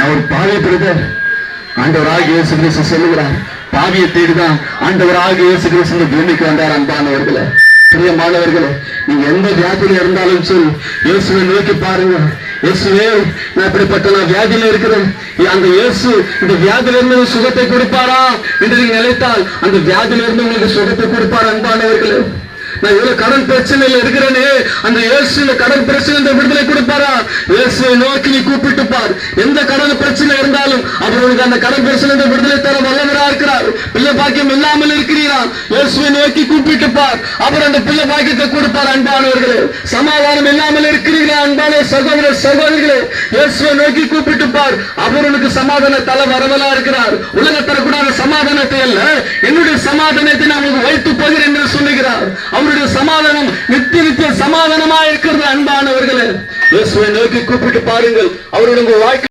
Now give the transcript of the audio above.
அவர் பாவி பிரதர், ஆண்டவராகிய இயேசு கிறிஸ்து சொல்லுகிறார், பாவியை தேடிதான் ஆண்டவராகிய இயேசு கிறிஸ்து இந்த பூமிக்கு வந்தார். அன்பானவர்களே, பிரியமானவர்களே, நீங்க எந்த வியாதியில இருந்தாலும் சொல், இயேசுவை நோக்கி பாருங்க. இயேசுவே, நான் இப்படிப்பட்ட வியாதியில இருக்கிறேன், அந்த இயேசு இந்த வியாதியில இருந்து சுகத்தை கொடுப்பாரா என்று நீங்க நினைத்தால் அந்த வியாதியில இருந்து உங்களுக்கு சுகத்தை கொடுப்பார். அன்பானவர்களே, நான் இவ்வளவு கடன் பிரச்சனையில இருக்கிறேனே, அந்த இயேசு இந்த கடன் பிரச்சனை விடுதலை கொடுப்பாரா? இயேசுவை நோக்கி நீ கூப்பிட்டு பார். எந்த கடன் பிரச்சனை இருந்தாலும் அவர்களுக்கு அந்த கடன் பிரச்சனை விடுதலை தர வல்லவரா இருக்கிறார். பிள்ளை பாக்கியம் இல்லாமல் இருக்கிறீரா? இயேசுவை நோக்கி கூப்பிட்டு பார், அவர் அந்த பிள்ளை பாக்கியத்தை கொடுப்பார். அன்பானவர்களே, சமாதானம் இல்லாமல் இருக்கிறீர்களா? அன்பான சகோதர சகோதரிகளே, இயேசுவை நோக்கி கூப்பிட்டு பார், அவர்களுக்கு சமாதான தலை வரவலா இருக்கிறார். உலக தரக்கூடாத சமாதானத்தை அல்ல, என்னுடைய சமாதானத்தை நான் உங்களுக்கு வைத்து போகிறேன் என்று சொல்லுகிறார். அவருடைய சமாதானம் நித்திய சமாதானமா இருக்கிறது. அன்பானவர்களே, இயேசுவை நோக்கி கூப்பிட்டு பாருங்கள், அவருடைய வாழ்க்கை